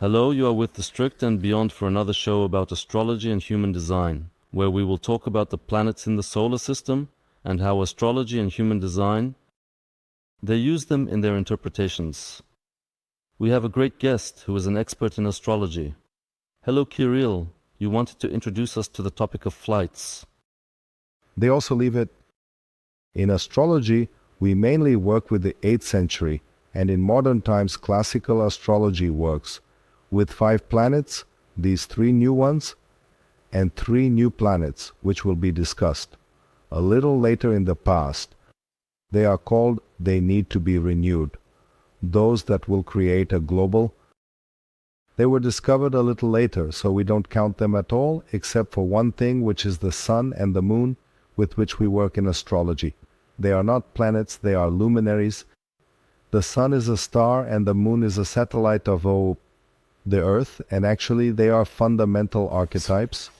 Hello, you are with the Strict and Beyond for another show about astrology and human design, where we will talk about the planets in the solar system and how astrology and human design, they use them in their interpretations. We have a great guest who is an expert in astrology. Hello, Kiril. You wanted to introduce us to the topic of flights. They also leave it. In astrology, we mainly work with the 8th century, and in modern times classical astrology works with 5 planets, these 3 new ones, and 3 new planets, which will be discussed a little later in the past. They are called they need to be renewed, those that will create a global. They were discovered a little later, so we don't count them at all, except for one thing, which is the sun and the moon, with which we work in astrology. They are not planets, they are luminaries. The sun is a star and the moon is a satellite of the earth, and actually they are fundamental archetypes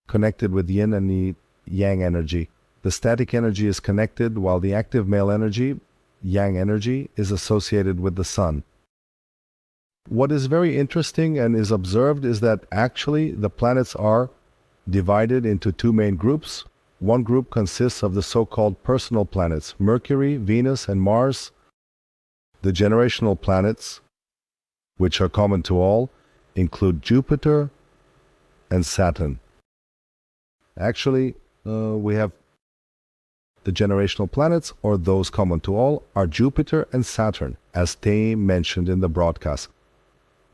connected with yin and yang energy. The static energy is connected, while the active male energy, yang energy, is associated with the sun. What is very interesting and is observed is that actually the planets are divided into 2 main groups. One group consists of the so-called personal planets, Mercury, Venus, and Mars. The generational planets, which are common to all, include Jupiter and Saturn. Actually, we have the generational planets, or those common to all, are Jupiter and Saturn, as they mentioned in the broadcast.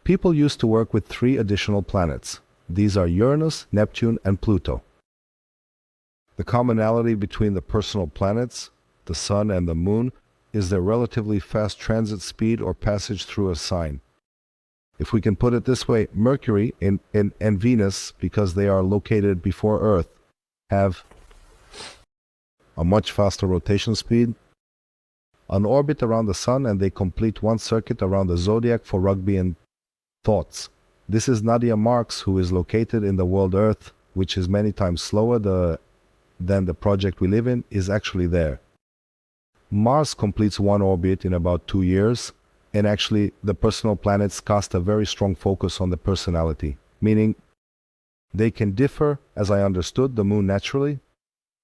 People used to work with 3 additional planets. These are Uranus, Neptune, and Pluto. The commonality between the personal planets, the sun and the moon, is their relatively fast transit speed or passage through a sign. If we can put it this way, Mercury and Venus, because they are located before Earth, have a much faster rotation speed, an orbit around the sun, and they complete one circuit around the zodiac for rugby and thoughts. This is Nadia Marx, who is located in the world Earth, which is many times slower than the project we live in, is actually there. Mars completes one orbit in about 2 years, and actually the personal planets cast a very strong focus on the personality, meaning they can differ, as I understood, the moon naturally,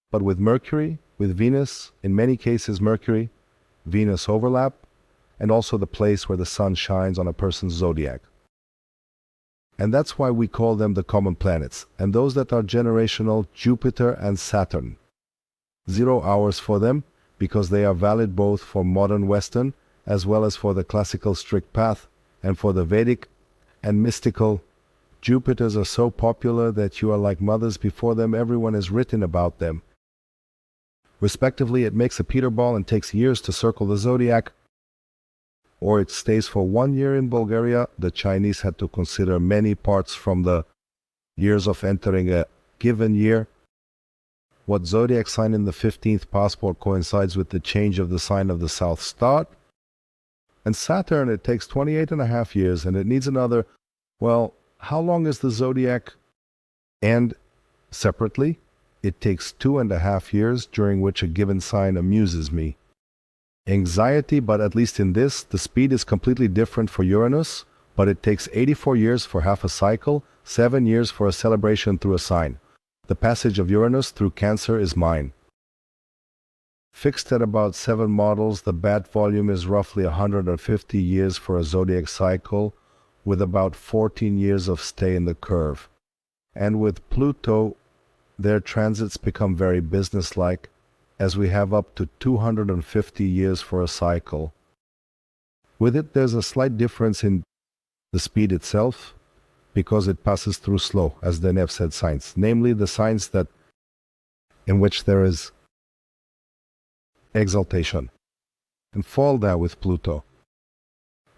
but with Mercury, with Venus, in many cases Mercury, Venus overlap, and also the place where the sun shines on a person's zodiac. And that's why we call them the common planets, and those that are generational, Jupiter and Saturn. 0 hours for them, because they are valid both for modern Western as well as for the classical strict path, and for the Vedic and mystical. Jupiters are so popular that you are like mothers before them, everyone has written about them. Respectively, it makes a Peter ball and takes years to circle the zodiac, or it stays for 1 year in Bulgaria. The Chinese had to consider many parts from the years of entering a given year. What zodiac sign in the 15th passport coincides with the change of the sign of the South Star? And Saturn, it takes 28.5 years, and it needs another. Well, how long is the zodiac? And separately, it takes 2.5 years, during which a given sign amuses me. Anxiety, but at least in this, the speed is completely different for Uranus, but it takes 84 years for half a cycle, 7 years for a celebration through a sign. The passage of Uranus through Cancer is mine. Fixed at about 7 models, the bat volume is roughly 150 years for a zodiac cycle, with about 14 years of stay in the curve. And with Pluto, their transits become very businesslike, as we have up to 250 years for a cycle. With it, there's a slight difference in the speed itself, because it passes through slow, as the Nev said signs, namely the signs that in which there is exaltation, and fall down with Pluto.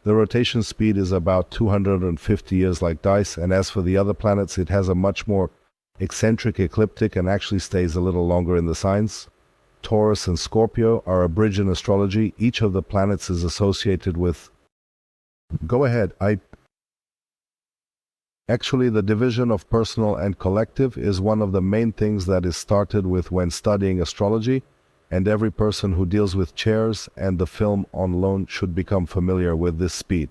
The rotation speed is about 250 years like dice, and as for the other planets, it has a much more eccentric ecliptic and actually stays a little longer in the signs. Taurus and Scorpio are a bridge in astrology. Each of the planets is associated with... Go ahead. Actually, the division of personal and collective is one of the main things that is started with when studying astrology, and every person who deals with chairs and the film on loan should become familiar with this speed.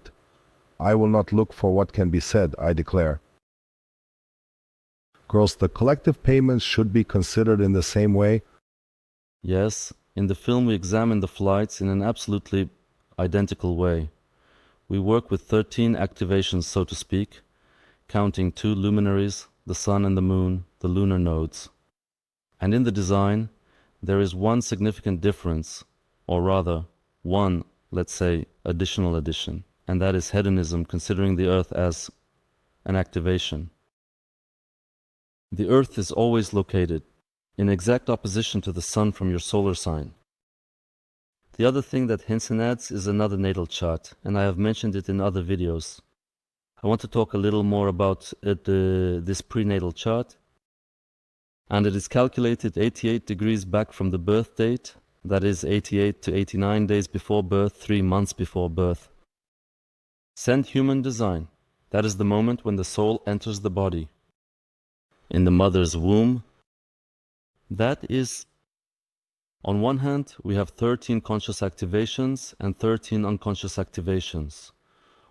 I will not look for what can be said, I declare. Girls, the collective payments should be considered in the same way. Yes, in the film we examine the flights in an absolutely identical way. We work with 13 activations, so to speak, counting 2 luminaries, the sun and the moon, the lunar nodes. And in the design, there is one significant difference, or rather, one, let's say, additional addition, and that is hedonism, considering the Earth as an activation. The Earth is always located in exact opposition to the sun from your solar sign. The other thing that Henson adds is another natal chart, and I have mentioned it in other videos. I want to talk a little more about this prenatal chart, and it is calculated 88 degrees back from the birth date, that is 88 to 89 days before birth, 3 months before birth. Send human design, that is the moment when the soul enters the body. In the mother's womb, that is, on one hand, we have 13 conscious activations and 13 unconscious activations.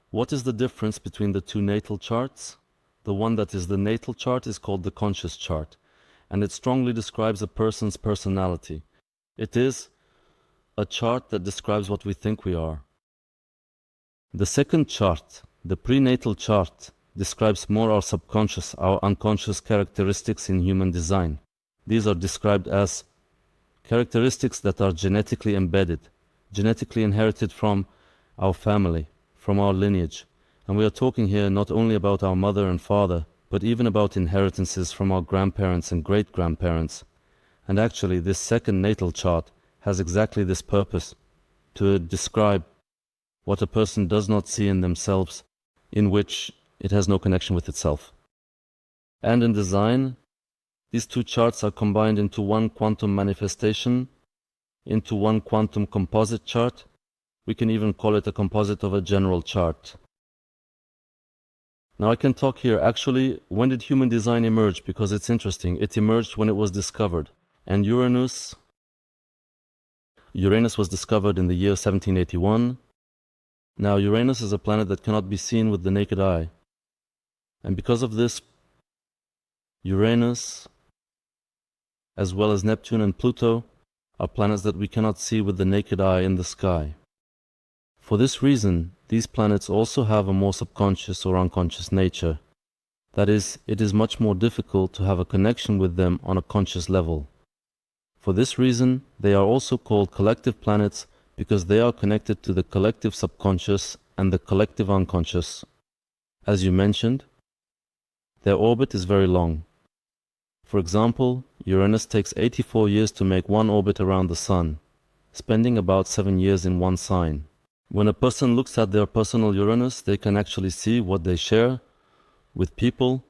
What is the difference between the two natal charts? The one that is the natal chart is called the conscious chart, and it strongly describes a person's personality. It is a chart that describes what we think we are. The second chart, the prenatal chart, describes more our subconscious, our unconscious characteristics in human design. These are described as characteristics that are genetically embedded, genetically inherited from our family, from our lineage. And we are talking here not only about our mother and father, but even about inheritances from our grandparents and great-grandparents. And actually, this second natal chart has exactly this purpose, to describe what a person does not see in themselves, in which it has no connection with itself. And in design, these two charts are combined into one quantum manifestation, into one quantum composite chart. We can even call it a composite of a general chart. Now I can talk here. Actually, when did human design emerge? Because it's interesting. It emerged when it was discovered. And Uranus was discovered in the year 1781. Now Uranus is a planet that cannot be seen with the naked eye. And because of this, Uranus, as well as Neptune and Pluto, are planets that we cannot see with the naked eye in the sky. For this reason, these planets also have a more subconscious or unconscious nature. That is, it is much more difficult to have a connection with them on a conscious level. For this reason, they are also called collective planets because they are connected to the collective subconscious and the collective unconscious. As you mentioned, their orbit is very long. For example, Uranus takes 84 years to make one orbit around the Sun, spending about 7 years in one sign. When a person looks at their personal Uranus, they can actually see what they share with people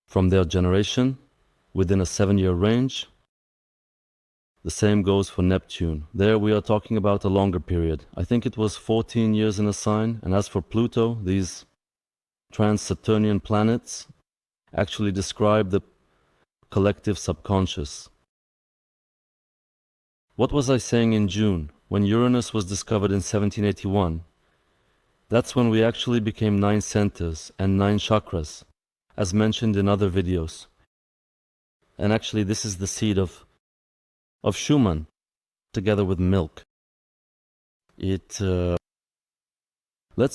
from their generation within a 7-year range. The same goes for Neptune. There we are talking about a longer period. I think it was 14 years in a sign. And as for Pluto, these trans-Saturnian planets actually describe the collective subconscious. What was I saying in June, when Uranus was discovered in 1781? That's when we actually became 9 centers and 9 chakras, as mentioned in other videos. And actually this is the seed of Schumann, together with milk. Let's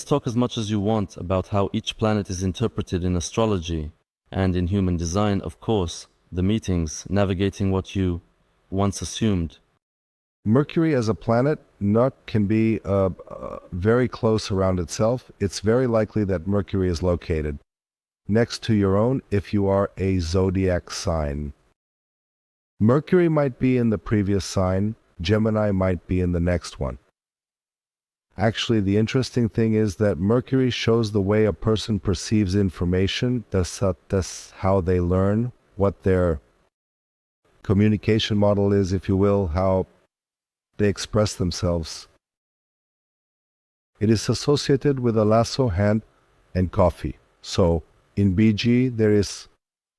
talk as much as you want about how each planet is interpreted in astrology and in human design, of course, the meetings, navigating what you once assumed. Mercury as a planet can be very close around itself. It's very likely that Mercury is located next to your own if you are a zodiac sign. Mercury might be in the previous sign, Gemini might be in the next one. Actually, the interesting thing is that Mercury shows the way a person perceives information. That's how they learn, what their communication model is, if you will, how they express themselves. It is associated with a lasso, hand, and coffee. So, in BG, there is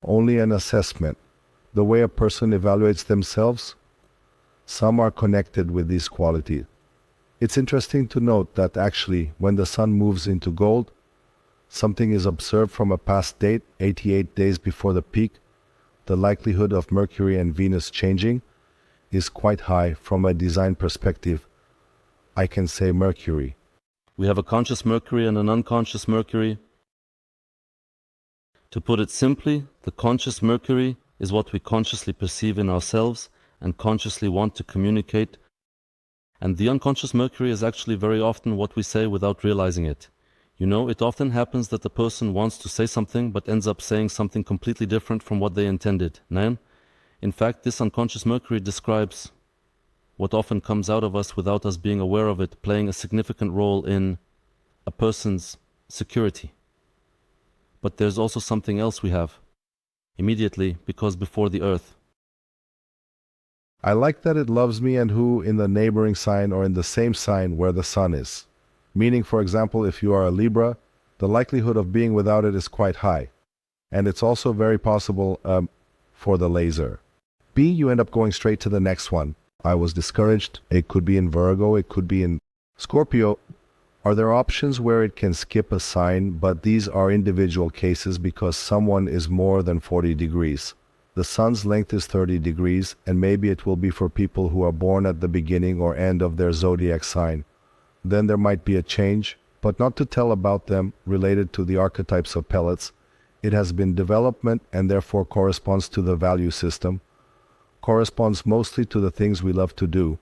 only an assessment. The way a person evaluates themselves, some are connected with these qualities. It's interesting to note that actually, when the sun moves into gold, something is observed from a past date, 88 days before the peak, the likelihood of Mercury and Venus changing is quite high from a design perspective. I can say Mercury. We have a conscious Mercury and an unconscious Mercury. To put it simply, the conscious Mercury is what we consciously perceive in ourselves and consciously want to communicate. And the unconscious Mercury is actually very often what we say without realizing it. You know, it often happens that the person wants to say something but ends up saying something completely different from what they intended. Nein? In fact, this unconscious Mercury describes what often comes out of us without us being aware of it, playing a significant role in a person's security. But there's also something else we have immediately, because before the earth. I like that it loves me and who in the neighboring sign or in the same sign where the sun is. Meaning, for example, if you are a Libra, the likelihood of being without it is quite high. And it's also very possible for the laser. B, you end up going straight to the next one. I was discouraged. It could be in Virgo, it could be in Scorpio. Are there options where it can skip a sign, but these are individual cases because someone is more than 40 degrees. The sun's length is 30 degrees, and maybe it will be for people who are born at the beginning or end of their zodiac sign. Then there might be a change, but not to tell about them related to the archetypes of pellets. It has been development and therefore corresponds to the value system, corresponds mostly to the things we love to do,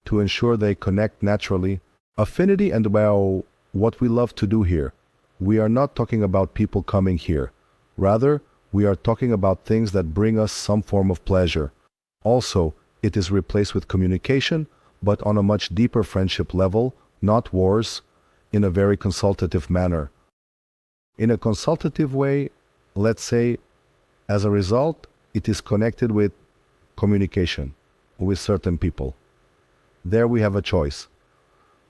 to ensure they connect naturally. Affinity and well, what we love to do here. We are not talking about people coming here. Rather, we are talking about things that bring us some form of pleasure. Also, it is replaced with communication, but on a much deeper friendship level, not wars, in a very consultative manner. In a consultative way, let's say, as a result, it is connected with communication with certain people. There we have a choice.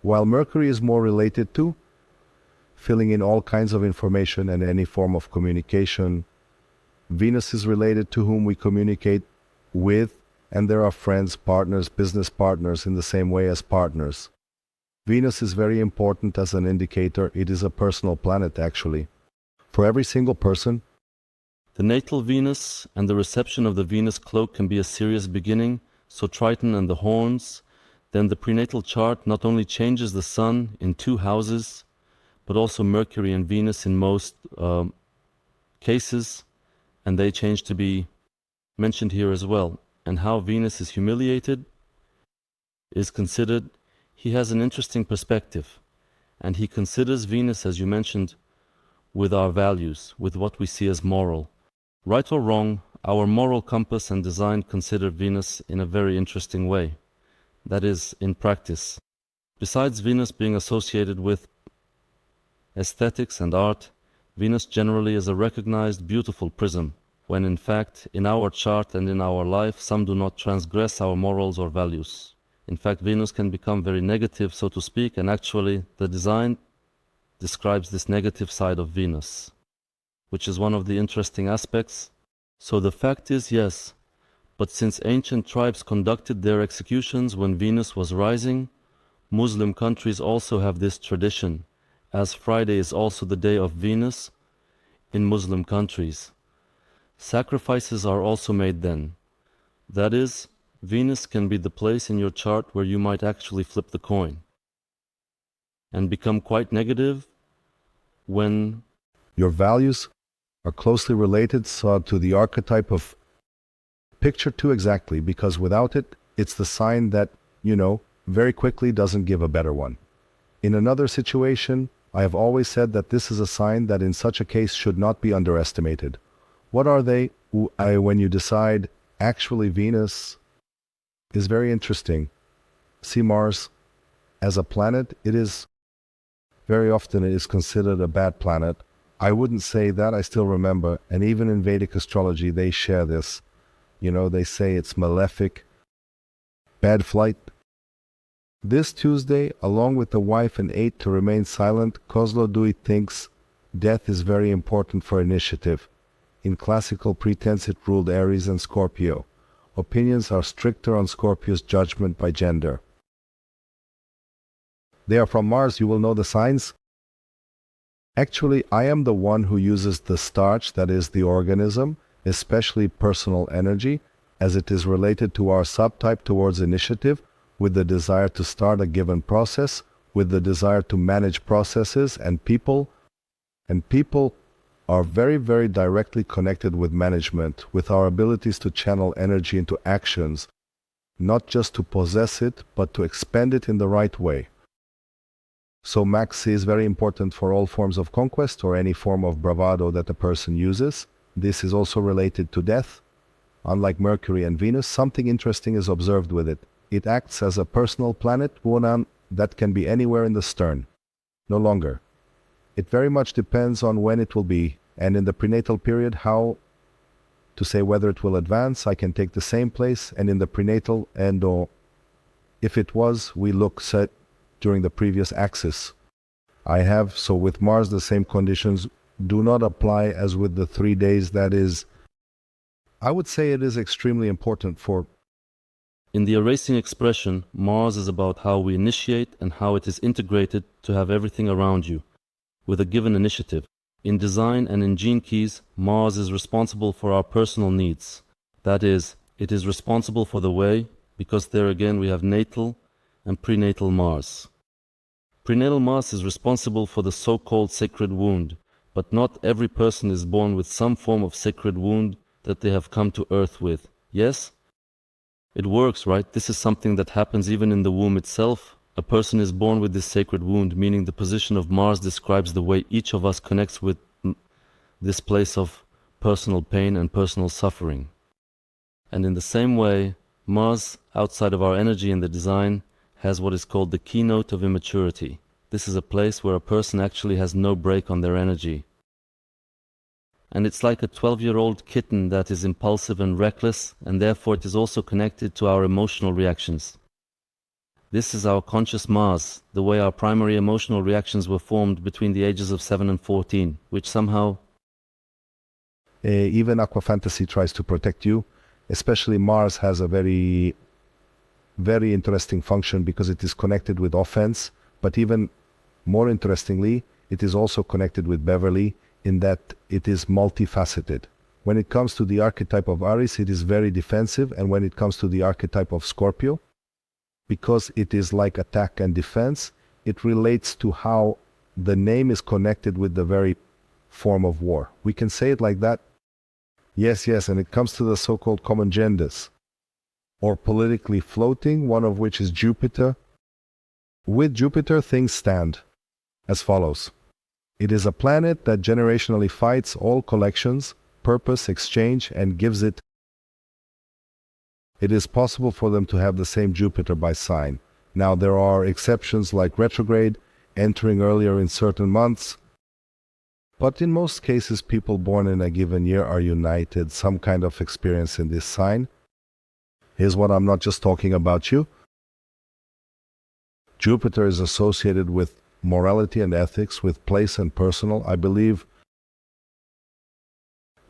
While Mercury is more related to filling in all kinds of information and any form of communication, Venus is related to whom we communicate with, and there are friends, partners, business partners in the same way as partners. Venus is very important as an indicator. It is a personal planet, actually. For every single person, The natal Venus and the reception of the Venus cloak can be a serious beginning, so Triton and the horns. Then the prenatal chart not only changes the sun in 2 houses, but also Mercury and Venus in most cases, and they change to be mentioned here as well. And how Venus is humiliated is considered. He has an interesting perspective, and he considers Venus, as you mentioned, with our values, with what we see as moral. Right or wrong, our moral compass and design consider Venus in a very interesting way. That is, in practice. Besides Venus being associated with aesthetics and art, Venus generally is a recognized beautiful prism, when in fact, in our chart and in our life, some do not transgress our morals or values. In fact, Venus can become very negative, so to speak, and actually the design describes this negative side of Venus, which is one of the interesting aspects. So the fact is, yes, but since ancient tribes conducted their executions when Venus was rising, Muslim countries also have this tradition, as Friday is also the day of Venus in Muslim countries. Sacrifices are also made then. That is, Venus can be the place in your chart where you might actually flip the coin and become quite negative when your values are closely related to the archetype of picture 2 exactly, because without it, it's the sign that, very quickly doesn't give a better one. In another situation, I have always said that this is a sign that in such a case should not be underestimated. What are they? When you decide, actually Venus is very interesting. See Mars as a planet, very often it is considered a bad planet. I wouldn't say that, I still remember, and even in Vedic astrology they share this. They say it's malefic, bad flight. This Tuesday, along with the wife and 8 to remain silent, Kozlodui thinks death is very important for initiative. In classical pretense it ruled Aries and Scorpio. Opinions are stricter on Scorpio's judgment by gender. They are from Mars, you will know the signs. Actually, I am the one who uses the starch, that is the organism, especially personal energy, as it is related to our subtype towards initiative, with the desire to start a given process, with the desire to manage processes and people are very, very directly connected with management, with our abilities to channel energy into actions, not just to possess it, but to expend it in the right way. So Max is very important for all forms of conquest or any form of bravado that a person uses. This is also related to death. Unlike Mercury and Venus, something interesting is observed with it. It acts as a personal planet, Wonan, that can be anywhere in the stern. No longer. It very much depends on when it will be, and in the prenatal period, how to say whether it will advance. I can take the same place, and in the prenatal and or if it was, we look set during the previous axis. I have, so with Mars, the same conditions do not apply as with the 3 days. That is, I would say it is extremely important for. In the erasing expression, Mars is about how we initiate and how it is integrated to have everything around you, with a given initiative. In design and in gene keys, Mars is responsible for our personal needs. That is, it is responsible for the way, because there again we have natal and prenatal Mars. Prenatal Mars is responsible for the so-called sacred wound, but not every person is born with some form of sacred wound that they have come to Earth with. Yes? It works, right? This is something that happens even in the womb itself. A person is born with this sacred wound, meaning the position of Mars describes the way each of us connects with this place of personal pain and personal suffering. And in the same way, Mars, outside of our energy in the design, has what is called the keynote of immaturity. This is a place where a person actually has no break on their energy. And it's like a 12-year-old kitten that is impulsive and reckless, and therefore it is also connected to our emotional reactions. This is our conscious Mars, the way our primary emotional reactions were formed between the ages of 7 and 14, which somehow... Even Aqua Fantasy tries to protect you. Especially Mars has a very, very interesting function because it is connected with offense, but even more interestingly, it is also connected with Beverly in that it is multifaceted. When it comes to the archetype of Aries, it is very defensive, and when it comes to the archetype of Scorpio, because it is like attack and defense, it relates to how the name is connected with the very form of war. We can say it like that. Yes, and it comes to the so-called common genders, or politically floating, one of which is Jupiter. With Jupiter, things stand as follows. It is a planet that generationally fights all collections, purpose, exchange, and gives it. It is possible for them to have the same Jupiter by sign. Now there are exceptions like retrograde, entering earlier in certain months, but in most cases people born in a given year are united, some kind of experience in this sign. Here's what I'm not just talking about you. Jupiter is associated with morality and ethics, with place and personal. I believe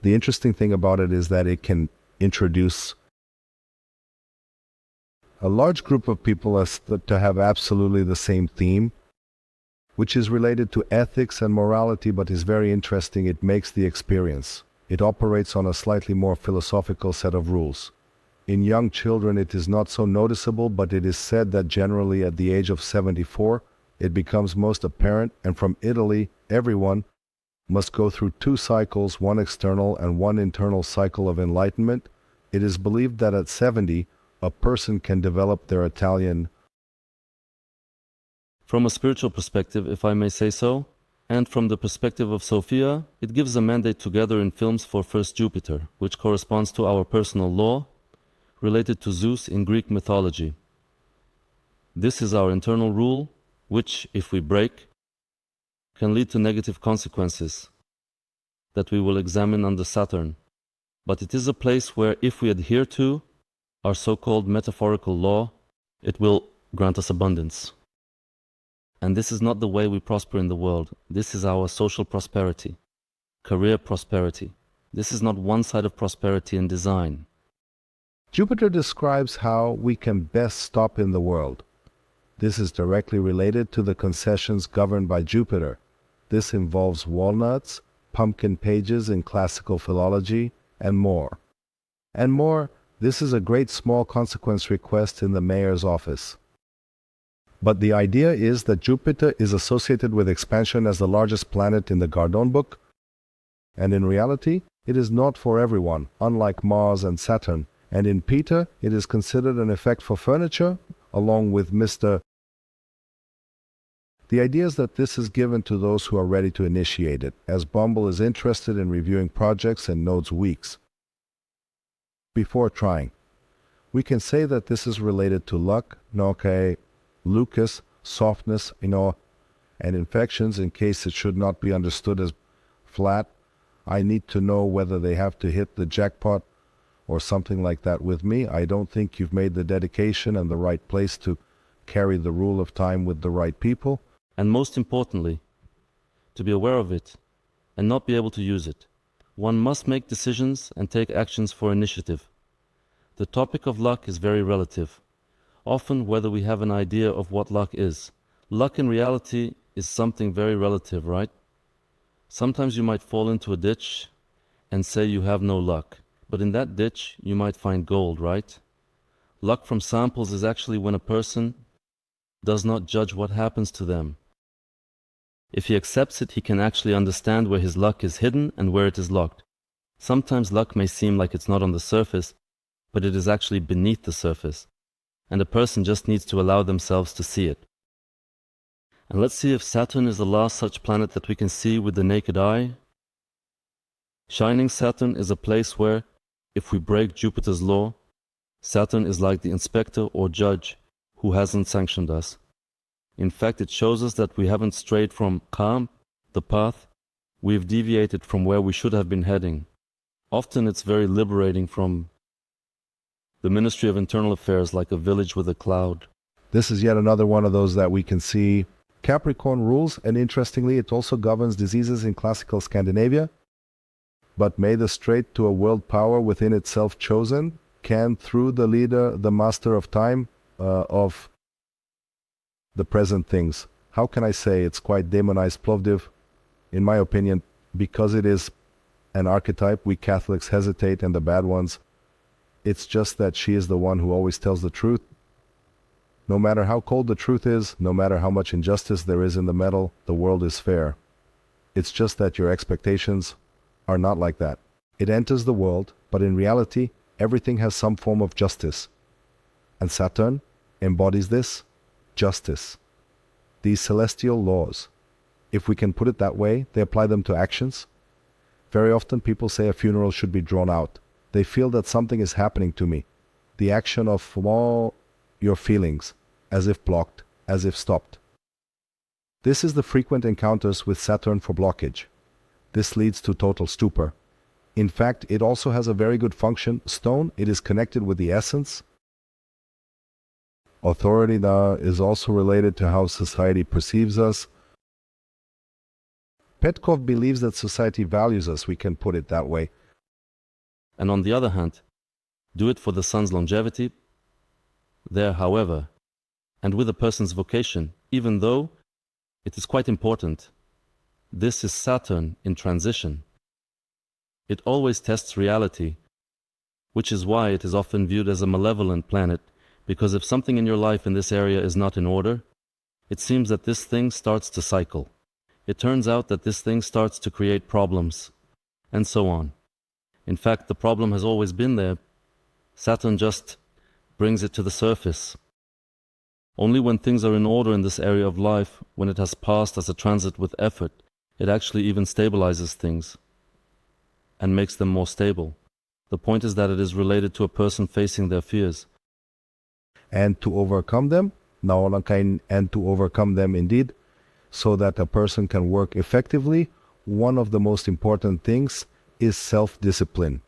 the interesting thing about it is that it can introduce a large group of people as to have absolutely the same theme, which is related to ethics and morality, but is very interesting. It makes the experience. It operates on a slightly more philosophical set of rules. In young children, it is not so noticeable, but it is said that generally at the age of 74, it becomes most apparent, and from Italy, everyone must go through 2 cycles, one external and one internal cycle of enlightenment. It is believed that at 70, a person can develop their Italian. From a spiritual perspective, if I may say so, and from the perspective of Sophia, it gives a mandate together in films for first Jupiter, which corresponds to our personal law, related to Zeus in Greek mythology. This is our internal rule, which, if we break, can lead to negative consequences that we will examine under Saturn. But it is a place where, if we adhere to our so-called metaphorical law, it will grant us abundance. And this is not the way we prosper in the world. This is our social prosperity, career prosperity. This is not one side of prosperity in design. Jupiter describes how we can best stop in the world. This is directly related to the concessions governed by Jupiter. This involves walnuts, pumpkin pages in classical philology, and more. And more, this is a great small consequence request in the mayor's office. But the idea is that Jupiter is associated with expansion as the largest planet in the Gardon book, and in reality, it is not for everyone, unlike Mars and Saturn, and in Peter, it is considered an effect for furniture, along with Mr. The idea is that this is given to those who are ready to initiate it, as Bumble is interested in reviewing projects and nodes weeks before trying. We can say that this is related to luck, okay, Lucas, softness, and infections in case it should not be understood as flat. I need to know whether they have to hit the jackpot or something like that with me. I don't think you've made the dedication and the right place to carry the rule of time with the right people. And most importantly, to be aware of it and not be able to use it. One must make decisions and take actions for initiative. The topic of luck is very relative. Often, whether we have an idea of what luck is. Luck in reality is something very relative, right? Sometimes you might fall into a ditch and say you have no luck, but in that ditch you might find gold, right? Luck from samples is actually when a person does not judge what happens to them. If he accepts it, he can actually understand where his luck is hidden and where it is locked. Sometimes luck may seem like it's not on the surface, but it is actually beneath the surface, and a person just needs to allow themselves to see it. And let's see if Saturn is the last such planet that we can see with the naked eye. Shining Saturn is a place where, if we break Jupiter's law, Saturn is like the inspector or judge who hasn't sanctioned us. In fact, it shows us that we haven't strayed from calm, the path. We've deviated from where we should have been heading. Often it's very liberating from the Ministry of Internal Affairs, like a village with a cloud. This is yet another one of those that we can see. Capricorn rules, and interestingly, it also governs diseases in classical Scandinavia. But may the straight to a world power within itself chosen can, through the leader, the master of time, of the present things. How can I say it's quite demonized Plovdiv? In my opinion, because it is an archetype, we Catholics hesitate, and the bad ones. It's just that she is the one who always tells the truth. No matter how cold the truth is, no matter how much injustice there is in the metal, the world is fair. It's just that your expectations are not like that. It enters the world, but in reality, everything has some form of justice. And Saturn embodies this justice. These celestial laws, if we can put it that way, they apply them to actions. Very often people say a funeral should be drawn out. They feel that something is happening to me. The action of all your feelings, as if blocked, as if stopped. This is the frequent encounters with Saturn for blockage. This leads to total stupor. In fact, it also has a very good function. Stone, it is connected with the essence. Authority is also related to how society perceives us. Petkov believes that society values us, we can put it that way. And on the other hand, do it for the sun's longevity. There, however, and with a person's vocation, even though it is quite important, this is Saturn in transition. It always tests reality, which is why it is often viewed as a malevolent planet, because if something in your life in this area is not in order, it seems that this thing starts to cycle. It turns out that this thing starts to create problems, and so on. In fact, the problem has always been there. Saturn just brings it to the surface. Only when things are in order in this area of life, when it has passed as a transit with effort, it actually even stabilizes things and makes them more stable. The point is that it is related to a person facing their fears. And to overcome them, and to overcome them indeed, so that a person can work effectively, one of the most important things is self-discipline.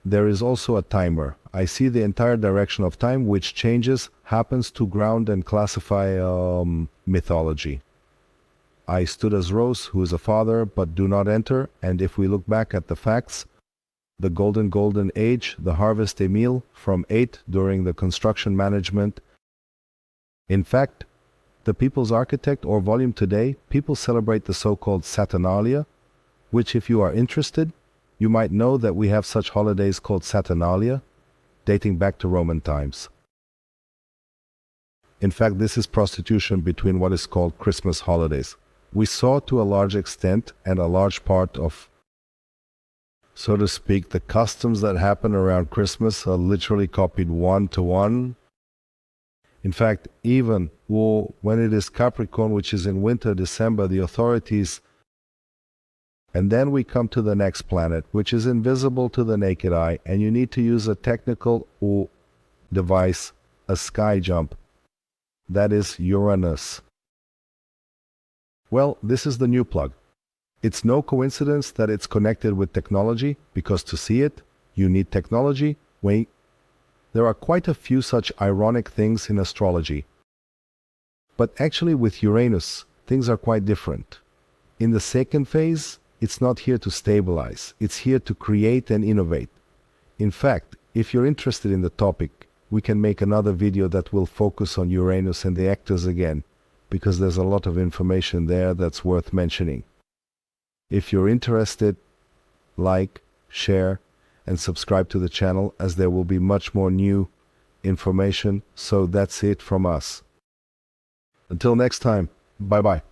There is also a timer. I see the entire direction of time, which changes, happens to ground and classify mythology. I stood as Rose, who is a father, but do not enter, and if we look back at the facts, the golden age, the harvest Emil from 8 during the construction management. In fact, the People's Architect or volume today, people celebrate the so-called Saturnalia, which if you are interested, you might know that we have such holidays called Saturnalia, dating back to Roman times. In fact, this is prostitution between what is called Christmas holidays. We saw to a large extent and a large part of, so to speak, the customs that happen around Christmas are literally copied one to one. In fact, even when it is Capricorn, which is in winter, December, the authorities. And then we come to the next planet, which is invisible to the naked eye, and you need to use a technical device, a sky jump. That is Uranus. Well, this is the new plug. It's no coincidence that it's connected with technology, because to see it, you need technology. There are quite a few such ironic things in astrology. But actually with Uranus, things are quite different. In the second phase, it's not here to stabilize, it's here to create and innovate. In fact, if you're interested in the topic, we can make another video that will focus on Uranus and the actors again, because there's a lot of information there that's worth mentioning. If you're interested, like, share, and subscribe to the channel, as there will be much more new information. So that's it from us. Until next time, bye-bye.